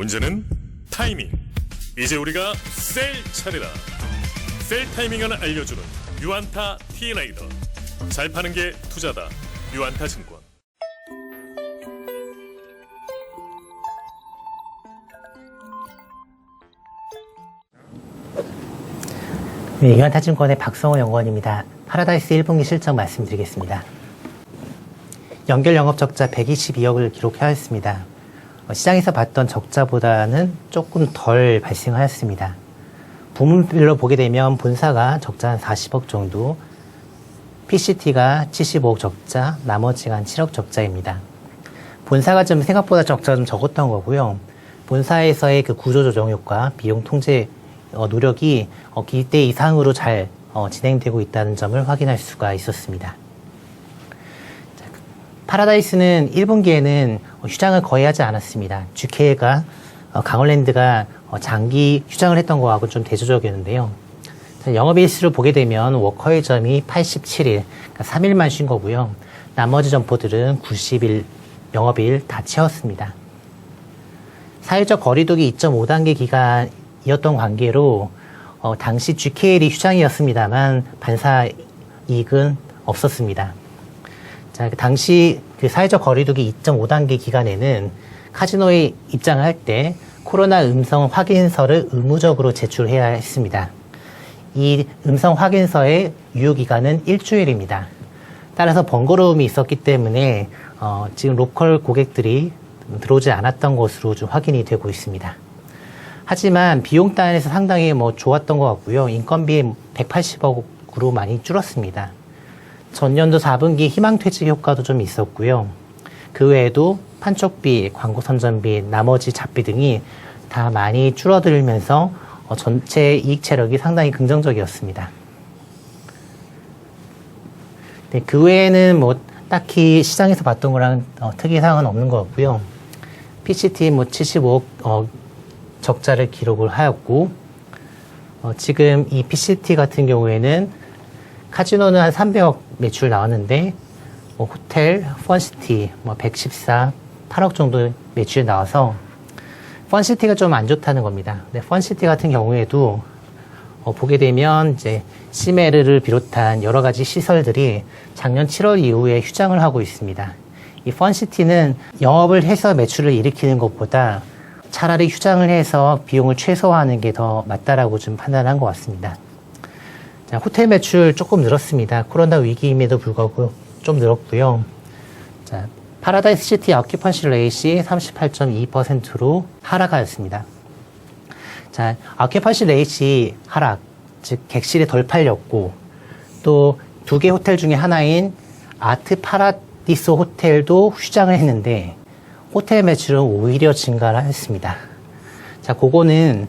문제는 타이밍. 이제 우리가 셀 차례다. 셀 타이밍을 알려주는 유안타 T라이더. 잘 파는 게 투자다. 유안타 증권. 네, 유안타증권의 박성호 연구원입니다. 파라다이스 1분기 실적 말씀드리겠습니다. 연결 영업 적자 122억을 기록하였습니다. 시장에서 봤던 적자보다는 조금 덜 발생하였습니다. 부문별로 보게 되면 본사가 적자 한 40억 정도, PCT가 75억 적자, 나머지가 한 7억 적자입니다. 본사가 좀 생각보다 적자가 좀 적었던 거고요. 본사에서의 그 구조조정 효과, 비용 통제 노력이 기대 이상으로 잘 진행되고 있다는 점을 확인할 수가 있었습니다. 파라다이스는 1분기에는 휴장을 거의 하지 않았습니다. GK가 강원랜드가 장기 휴장을 했던 거하고 좀 대조적이었는데요. 영업일수를 보게 되면 워커의 점이 87일, 그러니까 3일만 쉰 거고요. 나머지 점포들은 90일 영업일 다 채웠습니다. 사회적 거리두기 2.5단계 기간이었던 관계로 당시 GKL이 휴장이었습니다만 반사 이익은 없었습니다. 자, 당시 그 사회적 거리두기 2.5단계 기간에는 카지노에 입장을 할 때 코로나 음성 확인서를 의무적으로 제출해야 했습니다. 이 음성 확인서의 유효기간은 일주일입니다. 따라서 번거로움이 있었기 때문에 지금 로컬 고객들이 들어오지 않았던 것으로 좀 확인이 되고 있습니다. 하지만 비용 단에서 상당히 좋았던 것 같고요. 인건비 180억으로 많이 줄었습니다. 전년도 4분기 희망퇴직 효과도 좀 있었고요. 그 외에도 판촉비, 광고 선전비, 나머지 잡비 등이 다 많이 줄어들면서 전체 이익 체력이 상당히 긍정적이었습니다. 네, 그 외에는 딱히 시장에서 봤던 거랑 특이사항은 없는 것 같고요. PCT 75억 적자를 기록을 하였고, 지금 이 PCT 같은 경우에는 카지노는 한 300억 매출 나왔는데, 호텔, 펀시티, 114, 8억 정도 매출이 나와서, 펀시티가 좀 안 좋다는 겁니다. 근데 펀시티 같은 경우에도, 보게 되면 이제 시메르를 비롯한 여러 가지 시설들이 작년 7월 이후에 휴장을 하고 있습니다. 이 펀시티는 영업을 해서 매출을 일으키는 것보다 차라리 휴장을 해서 비용을 최소화하는 게 더 맞다라고 좀 판단한 것 같습니다. 자, 호텔 매출 조금 늘었습니다. 코로나 위기임에도 불구하고 좀 늘었고요. 자, 파라다이스 시티 어큐펀시 레이시 38.2%로 하락하였습니다. 자, 어큐펀시 레이시 하락, 즉 객실이 덜 팔렸고, 또 두 개 호텔 중에 하나인 아트 파라디소 호텔도 휴장을 했는데 호텔 매출은 오히려 증가를 했습니다. 자, 그거는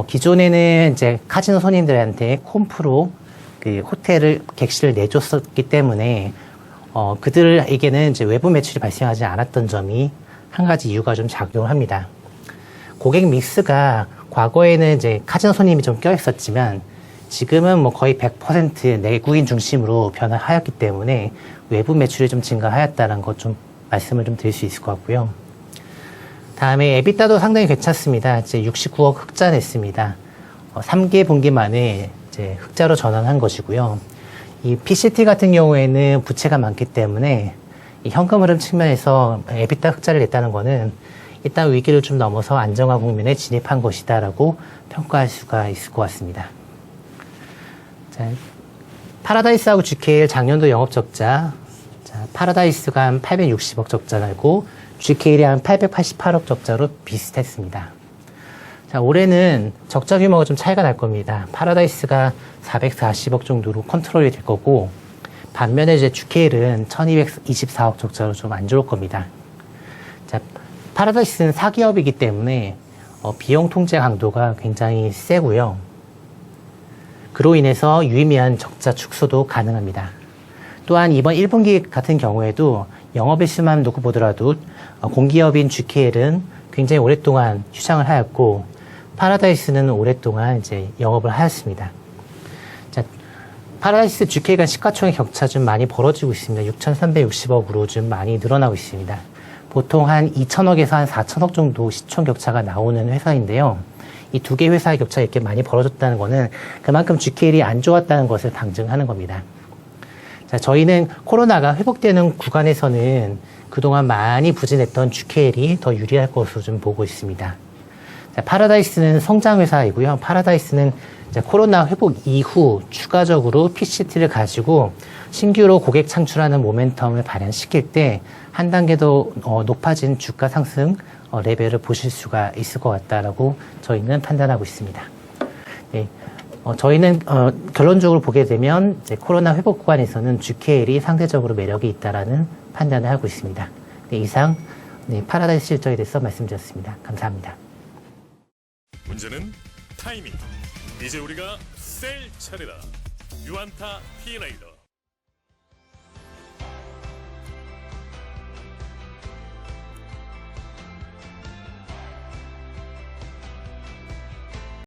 기존에는 이제 카지노 손님들한테 콤프로 그 호텔을 객실을 내줬었기 때문에 그들에게는 이제 외부 매출이 발생하지 않았던 점이 한 가지 이유가 좀 작용을 합니다. 고객 믹스가 과거에는 이제 카지노 손님이 좀 껴있었지만 지금은 거의 100% 내국인 중심으로 변화하였기 때문에 외부 매출이 좀 증가하였다는 것 좀 말씀을 좀 드릴 수 있을 것 같고요. 다음에 에비타도 상당히 괜찮습니다. 이제 69억 흑자 냈습니다. 3개 분기 만에 이제 흑자로 전환한 것이고요. 이 PCT 같은 경우에는 부채가 많기 때문에 이 현금 흐름 측면에서 에비타 흑자를 냈다는 것은 일단 위기를 좀 넘어서 안정화 국면에 진입한 것이다라고 평가할 수가 있을 것 같습니다. 자, 파라다이스하고 GKL 작년도 영업 적자, 자, 파라다이스가 한 860억 적자 나고 GKL이 한 888억 적자로 비슷했습니다. 자, 올해는 적자 규모가 좀 차이가 날 겁니다. 파라다이스가 440억 정도로 컨트롤이 될 거고, 반면에 이제 GKL은 1224억 적자로 좀 안 좋을 겁니다. 자, 파라다이스는 사기업이기 때문에 비용 통제 강도가 굉장히 세고요. 그로 인해서 유의미한 적자 축소도 가능합니다. 또한 이번 1분기 같은 경우에도 영업일수만 놓고 보더라도 공기업인 GKL은 굉장히 오랫동안 휴장을 하였고 파라다이스는 오랫동안 이제 영업을 하였습니다. 자, 파라다이스 GK가 시가총액 격차 좀 많이 벌어지고 있습니다. 6,360억으로 좀 많이 늘어나고 있습니다. 보통 한 2천억에서 한 4천억 정도 시총 격차가 나오는 회사인데요. 이 두 개 회사의 격차가 이렇게 많이 벌어졌다는 것은 그만큼 GKL이 안 좋았다는 것을 방증하는 겁니다. 자, 저희는 코로나가 회복되는 구간에서는 그동안 많이 부진했던 GKL이 더 유리할 것으로 좀 보고 있습니다. 자, 파라다이스는 성장 회사이고요. 파라다이스는 이제 코로나 회복 이후 추가적으로 PCT를 가지고 신규로 고객 창출하는 모멘텀을 발현시킬 때 한 단계 더 높아진 주가 상승 레벨을 보실 수가 있을 것 같다라고 저희는 판단하고 있습니다. 네, 저희는 결론적으로 보게 되면 이제 코로나 회복 구간에서는 GKL이 상대적으로 매력이 있다라는 판단을 하고 있습니다. 네, 이상 파라다이스 실적에 대해서 말씀드렸습니다. 감사합니다. 문제는 타이밍. 이제 우리가 셀 차례다. 유안타 T레이더.